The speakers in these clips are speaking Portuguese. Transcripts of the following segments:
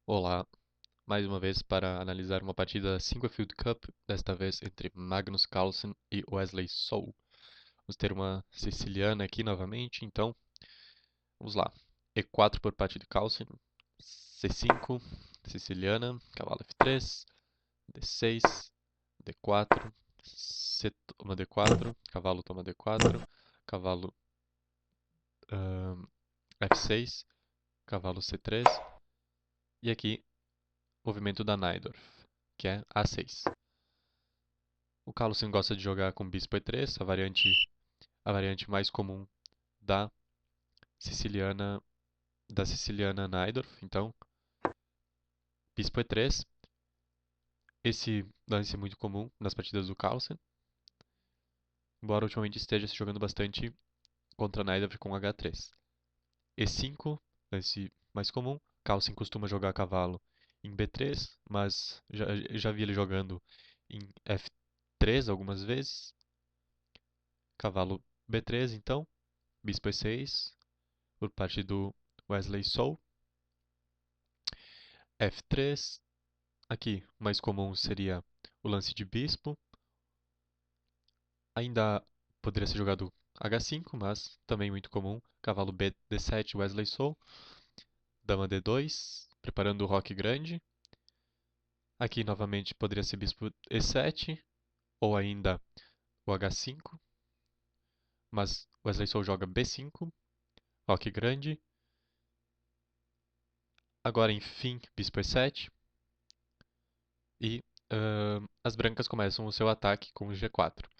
Olá, mais uma vez para analisar uma partida da Sinquefield Cup, desta vez entre Magnus Carlsen e Wesley So. Vamos ter uma siciliana aqui novamente, então vamos lá. E4 por parte de Carlsen, C5, siciliana, cavalo F3, D6, D4, C toma D4, cavalo toma D4, cavalo F6, cavalo C3 e aqui movimento da Najdorf, que é A6. O Carlsen gosta de jogar com bispo E3, a variante mais comum da siciliana Najdorf. Então, bispo E3, esse lance é muito comum nas partidas do Carlsen, embora ultimamente esteja se jogando bastante contra Najdorf com H3. E5, lance mais comum, Carlsen costuma jogar cavalo em B3, mas já vi ele jogando em F3 algumas vezes. Cavalo B3, então, bispo E6, por parte do Wesley So. F3. Aqui, o mais comum seria o lance de bispo. Ainda poderia ser jogado H5, mas também muito comum. Cavalo B, D7, Wesley So. Dama D2, preparando o roque grande. Aqui, novamente, poderia ser bispo E7, ou ainda o H5. Mas Wesley So joga B5, roque grande. Agora, enfim, bispo E7. E as brancas começam o seu ataque com G4.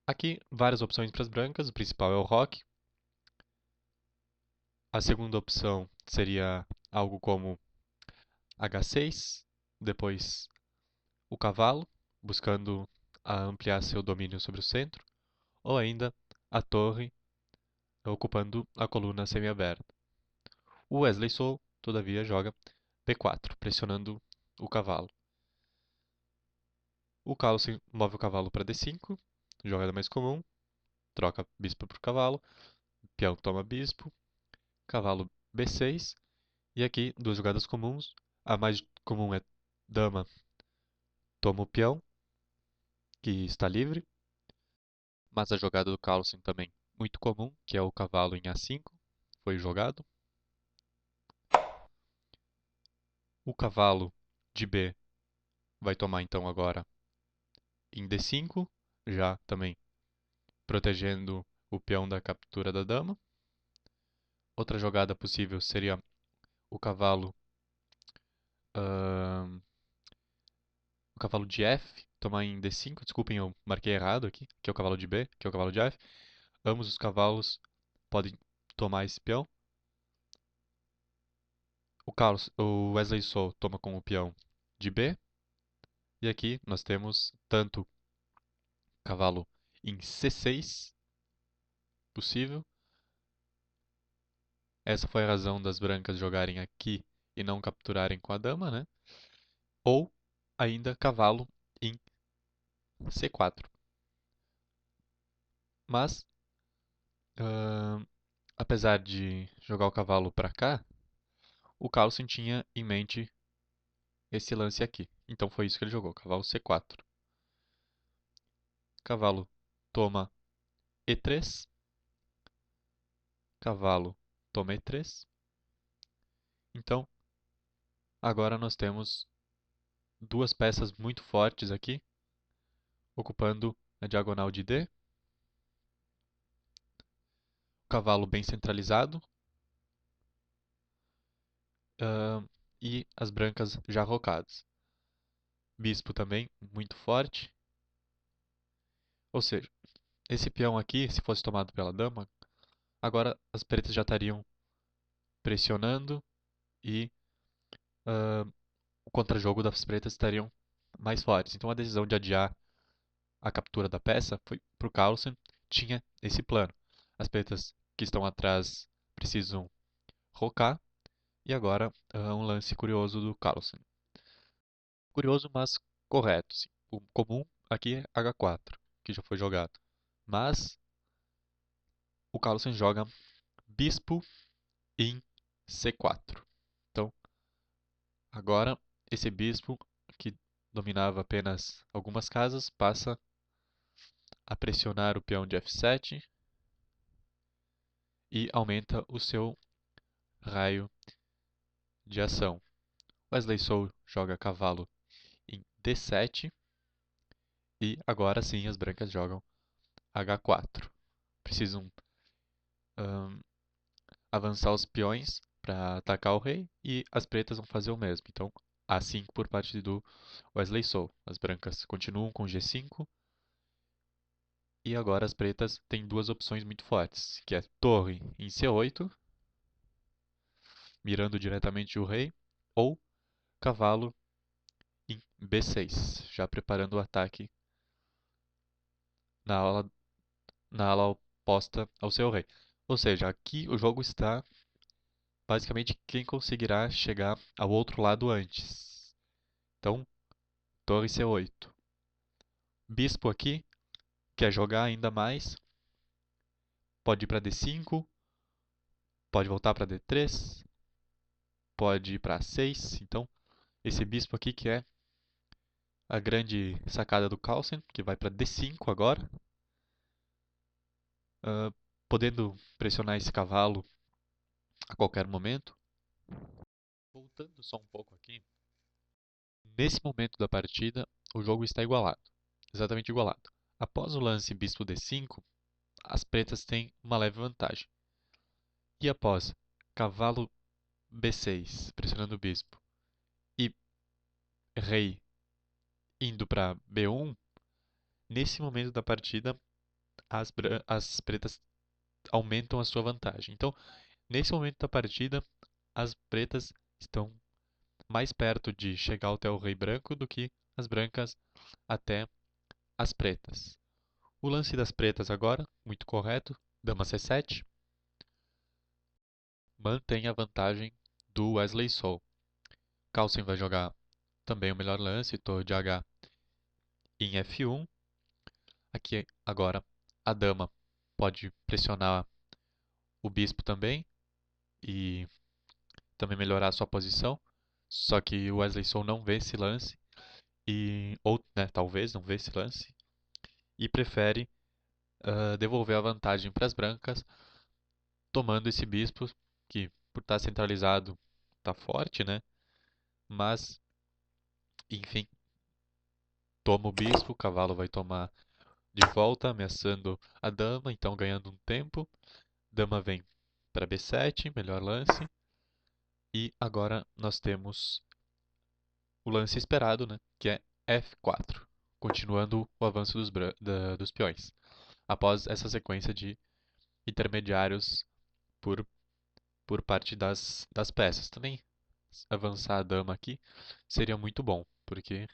Aqui, várias opções para as brancas. O principal é o roque. A segunda opção seria algo como H6, depois o cavalo, buscando ampliar seu domínio sobre o centro, ou ainda a torre, ocupando a coluna semiaberta. O Wesley So, todavia, joga B4, pressionando o cavalo. O Carlsen move o cavalo para D5, jogada mais comum, troca bispo por cavalo, peão toma bispo, cavalo B6, e aqui duas jogadas comuns. A mais comum é dama toma o peão, que está livre, mas a jogada do Carlsen também muito comum, que é o cavalo em A5, foi jogado. O cavalo de B vai tomar então agora em D5, já também protegendo o peão da captura da dama. Outra jogada possível seria o cavalo, ahn, o cavalo de F tomar em D5. Desculpem, eu marquei errado aqui, que é o cavalo de B, que é o cavalo de F. Ambos os cavalos podem tomar esse peão. O Wesley So toma com o peão de B. E aqui nós temos tanto cavalo em C6 possível. Essa foi a razão das brancas jogarem aqui e não capturarem com a dama, né? Ou ainda cavalo em C4. Mas, ahn, apesar de jogar o cavalo para cá, o Carlsen tinha em mente esse lance aqui. Então foi isso que ele jogou, cavalo C4. Cavalo toma E3, cavalo toma E3. Então, agora nós temos duas peças muito fortes aqui, ocupando a diagonal de D. Cavalo bem centralizado. E as brancas já rocadas. Bispo também muito forte. Ou seja, esse peão aqui, se fosse tomado pela dama, agora as pretas já estariam pressionando e o contrajogo das pretas estariam mais fortes. Então a decisão de adiar a captura da peça foi para o Carlsen, tinha esse plano. As pretas que estão atrás precisam rocar. E agora um lance curioso do Carlsen. Curioso, mas correto. Sim. O comum aqui é H4, que já foi jogado. Mas o Carlsen joga bispo em C4. Então, Agora, esse bispo, que dominava apenas algumas casas, passa a pressionar o peão de F7 e aumenta o seu raio de ação. Wesley So joga cavalo em D7 e agora sim as brancas jogam H4. Precisam ahn, avançar os peões para atacar o rei e as pretas vão fazer o mesmo. Então, A5 por parte do Wesley So. As brancas continuam com G5 e agora as pretas têm duas opções muito fortes, que é torre em C8, mirando diretamente o rei, ou cavalo em B6, já preparando o ataque na ala, na ala oposta ao seu rei. Ou seja, aqui o jogo está basicamente quem conseguirá chegar ao outro lado antes. Então, torre C8. Bispo aqui quer jogar ainda mais, pode ir para D5, pode voltar para D3, pode ir para A6. Então, esse bispo aqui que é a grande sacada do Carlsen, que vai para D5 agora, podendo pressionar esse cavalo a qualquer momento. Voltando só um pouco aqui, nesse momento da partida, o jogo está igualado, exatamente igualado. Após o lance bispo D5, as pretas têm uma leve vantagem. E após cavalo B6, pressionando o bispo, e rei indo para B1, nesse momento da partida, as pretas aumentam a sua vantagem. Então, nesse momento da partida, as pretas estão mais perto de chegar até o rei branco do que as brancas até as pretas. O lance das pretas agora, muito correto, dama C7, mantém a vantagem do Wesley So. Carlsen vai jogar também o melhor lance, torre de H em F1. Aqui agora a dama pode pressionar o bispo também e também melhorar a sua posição. Só que o Wesley So não vê esse lance ou né, talvez não vê esse lance e prefere devolver a vantagem para as brancas, tomando esse bispo que por estar centralizado está forte, né? Mas enfim, toma o bispo, o cavalo vai tomar de volta, ameaçando a dama, então ganhando um tempo. Dama vem para B7, melhor lance. E agora nós temos o lance esperado, né, que é F4, continuando o avanço dos peões. Após essa sequência de intermediários por, por parte das peças. Também avançar a dama aqui seria muito bom, porque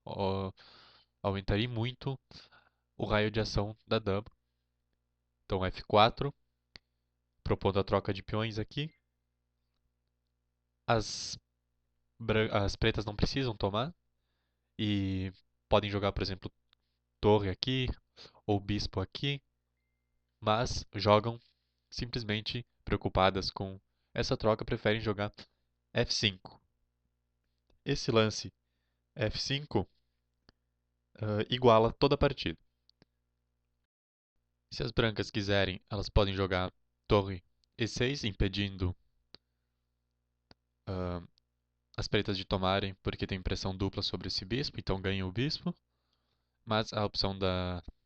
ó, aumentaria muito o raio de ação da dama. Então F4, propondo a troca de peões aqui. As, as pretas não precisam tomar e podem jogar, por exemplo, torre aqui ou bispo aqui, mas jogam simplesmente preocupadas com essa troca, preferem jogar F5. Esse lance F5 iguala toda a partida. Se as brancas quiserem, elas podem jogar torre E6, impedindo uh, as pretas de tomarem, porque tem pressão dupla sobre esse bispo, então ganha o bispo. Mas a opção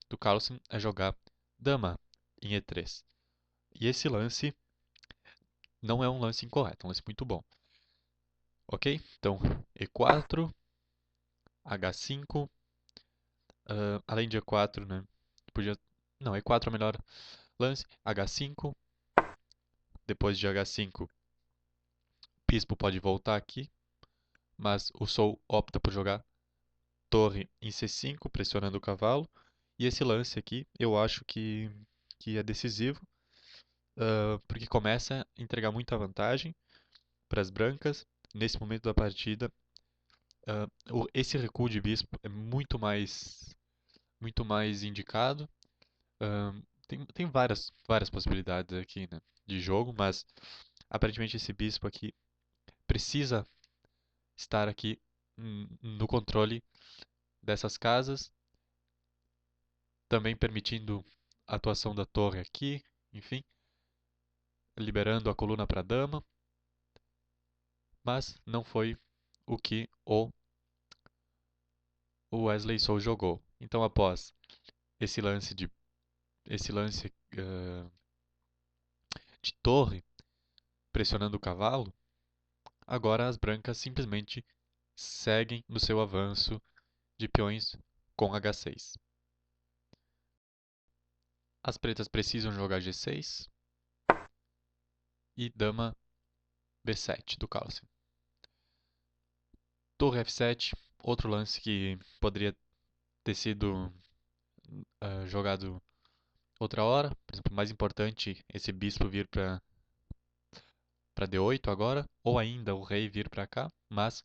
do Carlsen é jogar dama em E3. E esse lance não é um lance incorreto, é um lance muito bom. Ok? Então, E4, H5, além de E4, né? Podia... Não, E4 é o melhor lance. H5, depois de H5, bispo pode voltar aqui, mas o Sol opta por jogar torre em C5, pressionando o cavalo. E esse lance aqui, eu acho que é decisivo, porque começa a entregar muita vantagem para as brancas. Nesse momento da partida, esse recuo de bispo é muito mais indicado. Tem várias possibilidades aqui, né, de jogo, mas aparentemente esse bispo aqui precisa estar aqui no controle dessas casas, também permitindo a atuação da torre aqui, enfim, liberando a coluna para a dama, mas não foi o que o Wesley So jogou. Então, após esse lance de torre pressionando o cavalo, agora as brancas simplesmente seguem no seu avanço de peões com H6. As pretas precisam jogar G6 e dama B7 do Carlsen. Torre F7, outro lance que poderia ter sido jogado outra hora. Por exemplo, mais importante esse bispo vir para D8 agora, ou ainda o rei vir para cá, mas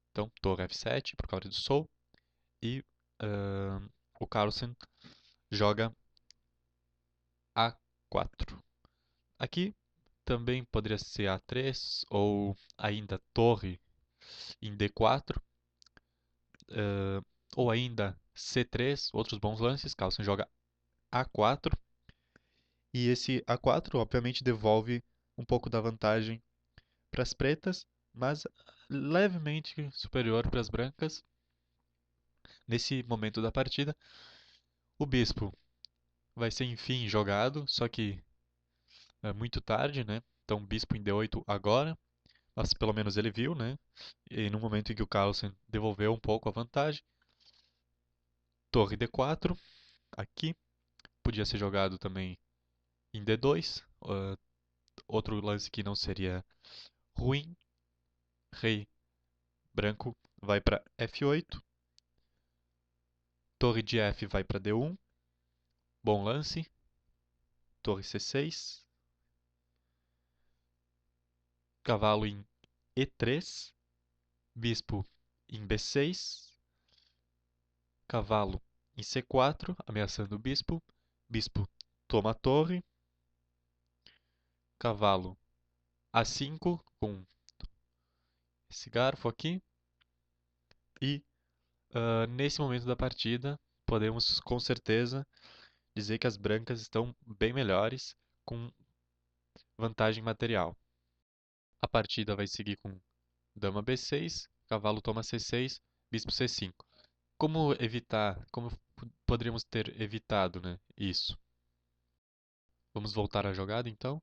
então torre F7 por causa do Sol e o Carlsen joga A4. Aqui também poderia ser A3 ou ainda torre em D4 ou ainda C3, outros bons lances. Carlsen joga A4 e esse A4 obviamente devolve um pouco da vantagem para as pretas, mas levemente superior para as brancas. Nesse momento da partida, o bispo vai ser enfim jogado, só que é muito tarde, né? Então, bispo em D8 agora, mas pelo menos ele viu, né? E no momento em que o Carlsen devolveu um pouco a vantagem, torre D4, aqui, podia ser jogado também em D2, outro lance que não seria ruim, rei branco vai para F8, torre de F vai para D1, bom lance, torre C6, cavalo em E3, bispo em B6, cavalo em C4, ameaçando o bispo, bispo toma a torre, cavalo A5 com esse garfo aqui, e nesse momento da partida podemos com certeza dizer que as brancas estão bem melhores, com vantagem material. A partida vai seguir com dama B6, cavalo toma C6, bispo C5. Como evitar, como poderíamos ter evitado, né, isso? Vamos voltar à jogada então.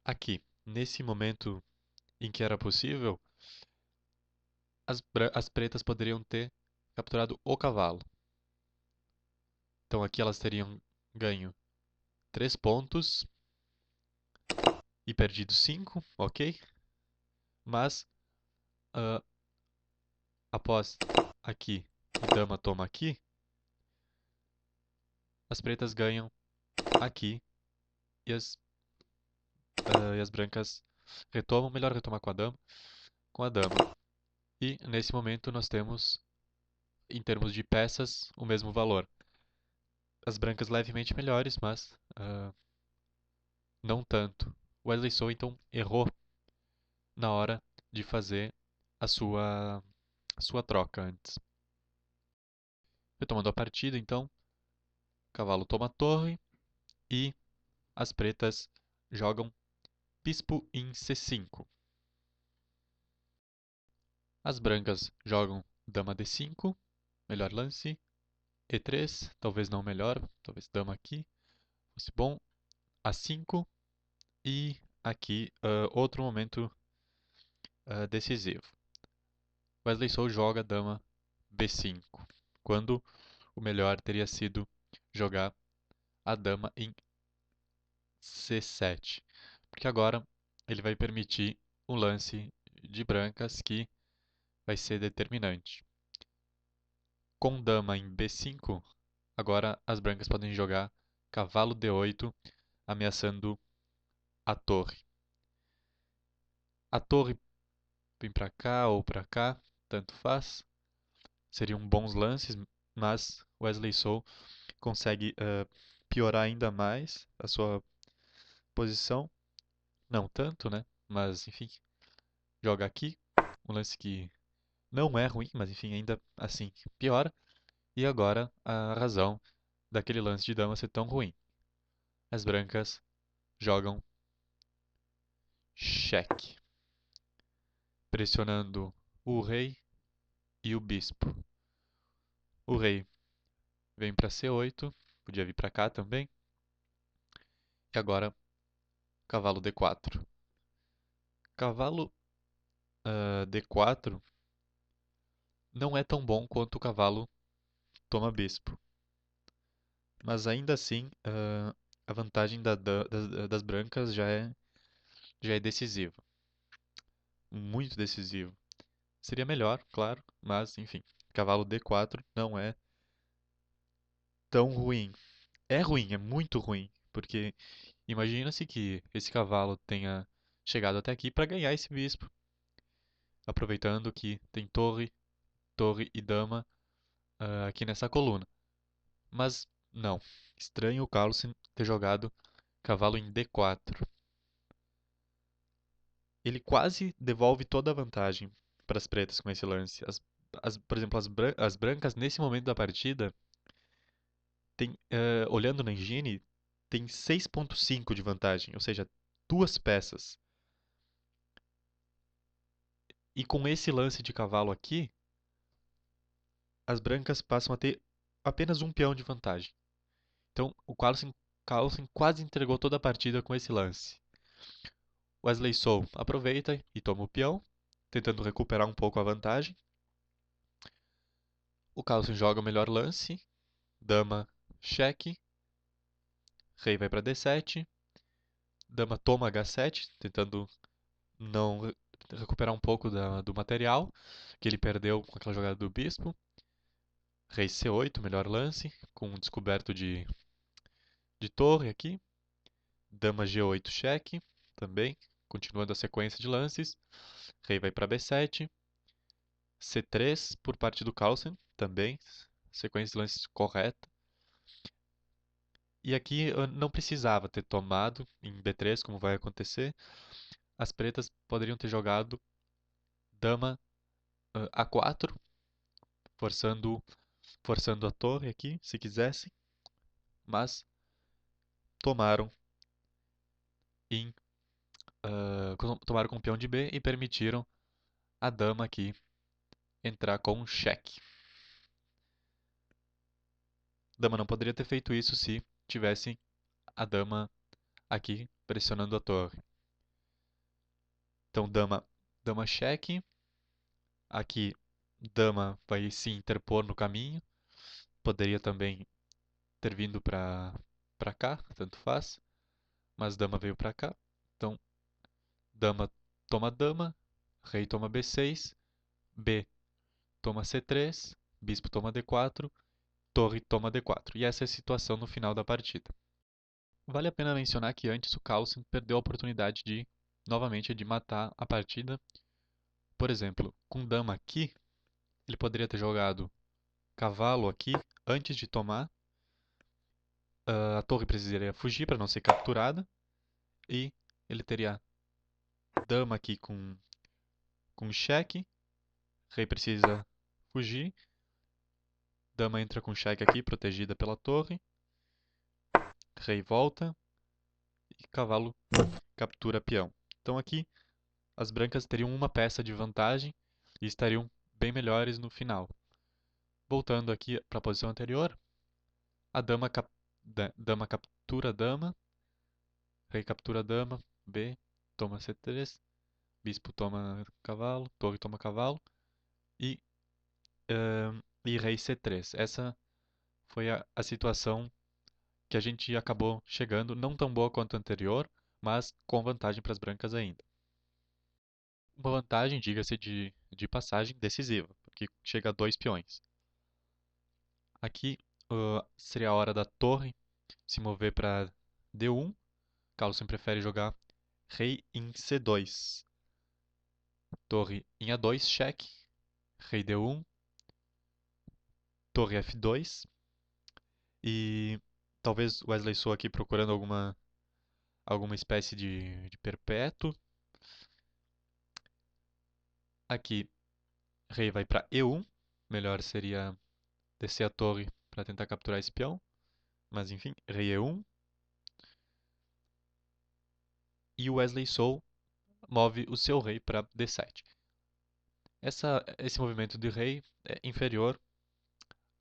Aqui, nesse momento em que era possível, as pretas poderiam ter capturado o cavalo. Então aqui elas teriam ganho 3 pontos e perdido 5, ok? Mas após aqui o dama toma aqui, as pretas ganham aqui e as brancas retomam. Melhor retomar com a dama. Com a dama. E nesse momento nós temos, em termos de peças, o mesmo valor. As brancas levemente melhores, mas não tanto. Wesley So então errou na hora de fazer a sua troca antes. Retomando a partida, então, cavalo toma a torre e as pretas jogam bispo em C5. As brancas jogam dama D5, melhor lance, E3, talvez não melhor, talvez dama aqui, fosse bom, A5 e aqui outro momento decisivo. Wesley So joga dama B5, quando o melhor teria sido jogar a dama em C7, porque agora ele vai permitir um lance de brancas que vai ser determinante. Com dama em B5, agora as brancas podem jogar cavalo D8, ameaçando a torre. A torre vem para cá ou para cá, tanto faz. Seriam bons lances, mas Wesley So consegue piorar ainda mais a sua posição. Não tanto, né? Mas, enfim, joga aqui, um lance que não é ruim, mas enfim, ainda assim piora. E agora a razão daquele lance de dama ser tão ruim. As brancas jogam cheque, pressionando o rei e o bispo. O rei vem para C8, podia vir para cá também. E agora cavalo D4. Cavalo D4 não é tão bom quanto o cavalo toma bispo. Mas ainda assim, a vantagem das brancas já é decisiva. Muito decisivo. Seria melhor, claro, mas enfim. Cavalo D4 não é tão ruim. É ruim, é muito ruim. Porque imagina-se que esse cavalo tenha chegado até aqui para ganhar esse bispo. Aproveitando que tem torre, torre e dama aqui nessa coluna. Mas não. Estranho o Carlsen ter jogado cavalo em D4. Ele quase devolve toda a vantagem para as pretas com esse lance. Por exemplo, as brancas nesse momento da partida, olhando na engine, tem 6,5 de vantagem, ou seja, duas peças. E com esse lance de cavalo aqui, as brancas passam a ter apenas um peão de vantagem. Então, o Carlsen quase entregou toda a partida com esse lance. Wesley So aproveita e toma o peão, tentando recuperar um pouco a vantagem. O Carlsen joga o melhor lance, dama cheque, rei vai para D7, dama toma H7, tentando não recuperar um pouco do material que ele perdeu com aquela jogada do bispo. Rei C8, melhor lance, com um descoberto de torre aqui. Dama G8 cheque, também, continuando a sequência de lances. Rei vai para B7. C3 por parte do Carlsen, também, sequência de lances correta. E aqui eu não precisava ter tomado em B3, como vai acontecer. As pretas poderiam ter jogado dama A4, forçando, forçando a torre aqui, se quisessem, mas tomaram em tomaram com o peão de B e permitiram a dama aqui entrar com um cheque. Dama não poderia ter feito isso se tivesse a dama aqui pressionando a torre. Então dama cheque, aqui dama vai se interpor no caminho, poderia também ter vindo para cá, tanto faz, mas dama veio para cá. Então dama, rei toma B6, B toma C3, bispo toma D4, torre toma D4. E essa é a situação no final da partida. Vale a pena mencionar que antes o Carlsen perdeu a oportunidade novamente, de matar a partida. Por exemplo, com dama aqui, ele poderia ter jogado cavalo aqui antes de tomar. A torre precisaria fugir para não ser capturada. E ele teria dama aqui com cheque. Rei precisa fugir. Dama entra com cheque aqui, protegida pela torre. Rei volta. E cavalo captura peão. Então aqui as brancas teriam uma peça de vantagem e estariam bem melhores no final. Voltando aqui para a posição anterior, a dama captura dama, rei captura dama, B, toma C3, bispo toma cavalo, torre toma cavalo e, e rei C3. Essa foi a situação que a gente acabou chegando, não tão boa quanto a anterior, mas com vantagem para as brancas ainda. Uma vantagem, diga-se de passagem, decisiva, porque chega a 2 peões. Aqui seria a hora da torre se mover para D1. Carlsen prefere jogar rei em C2. Torre em A2, cheque. Rei D1. Torre F2. E talvez Wesley So aqui procurando alguma espécie de perpétuo. Aqui, rei vai para E1. Melhor seria descer a torre para tentar capturar esse peão. Mas enfim, rei E1. E o Wesley Sou move o seu rei para D7. Esse movimento de rei é inferior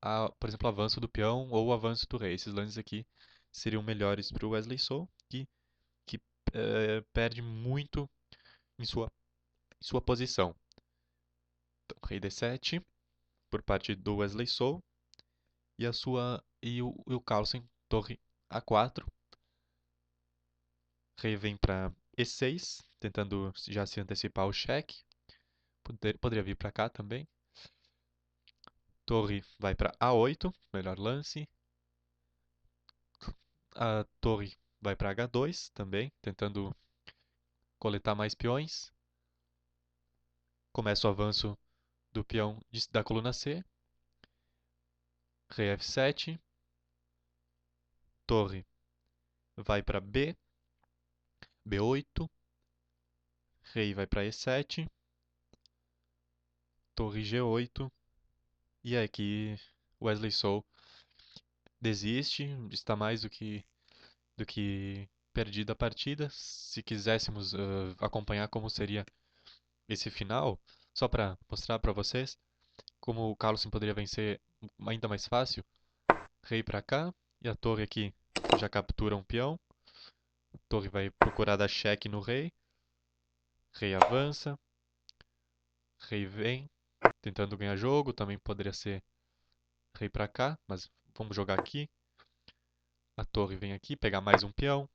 a, por exemplo, avanço do peão ou avanço do rei. Esses lances aqui seriam melhores para o Wesley Sou, que perde muito em sua posição. Então, rei D7 por parte do Wesley Sou e o Carlsen torre A4. Rei vem para E6, tentando já se antecipar o cheque. Poderia vir para cá também. Torre vai para A8, melhor lance. A torre vai para H2 também, tentando coletar mais peões. Começa o avanço do peão da coluna C. Rei F7. Torre vai para B. B8. Rei vai para E7. Torre G8. E aqui Wesley Sou desiste, está mais do que perdida a partida. Se quiséssemos acompanhar como seria esse final, só para mostrar para vocês como o Carlsen poderia vencer ainda mais fácil, rei para cá e a torre aqui já captura um peão. A torre vai procurar dar cheque no rei. Rei avança. Rei vem, tentando ganhar jogo. Também poderia ser rei para cá, mas vamos jogar aqui. A torre vem aqui, pegar mais um peão.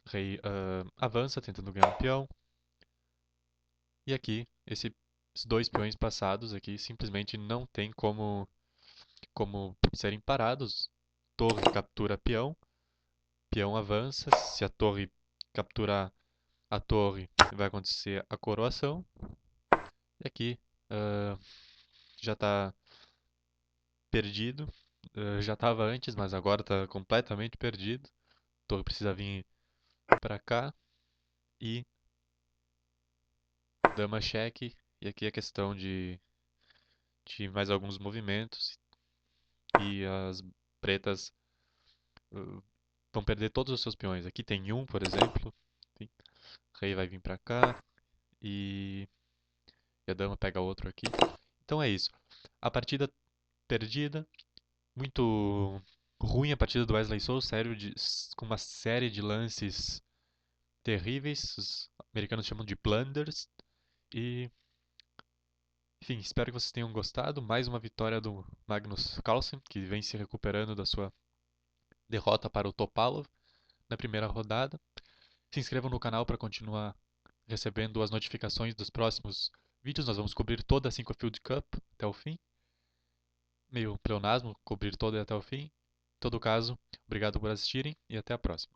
Rei avança, tentando ganhar um peão. E aqui, esses dois peões passados aqui simplesmente não tem como serem parados. Torre captura peão. Peão avança. Se a torre capturar a torre, vai acontecer a coroação. E aqui já está perdido. Já estava antes, mas agora está completamente perdido. A torre precisa vir para cá. E dama cheque. E aqui a questão de mais alguns movimentos. E as pretas vão perder todos os seus peões. Aqui tem um, por exemplo. Rei vai vir para cá. E a dama pega outro aqui. Então é isso. A partida perdida. Muito ruim a partida do Wesley Sou, sério, com uma série de lances terríveis. Os americanos chamam de blunders. E, enfim, espero que vocês tenham gostado. Mais uma vitória do Magnus Carlsen, que vem se recuperando da sua derrota para o Topalov na primeira rodada. Se inscrevam no canal para continuar recebendo as notificações dos próximos vídeos. Nós vamos cobrir toda a Sinquefield Cup até o fim. Meio pleonasmo cobrir toda até o fim. Em todo caso, obrigado por assistirem e até a próxima.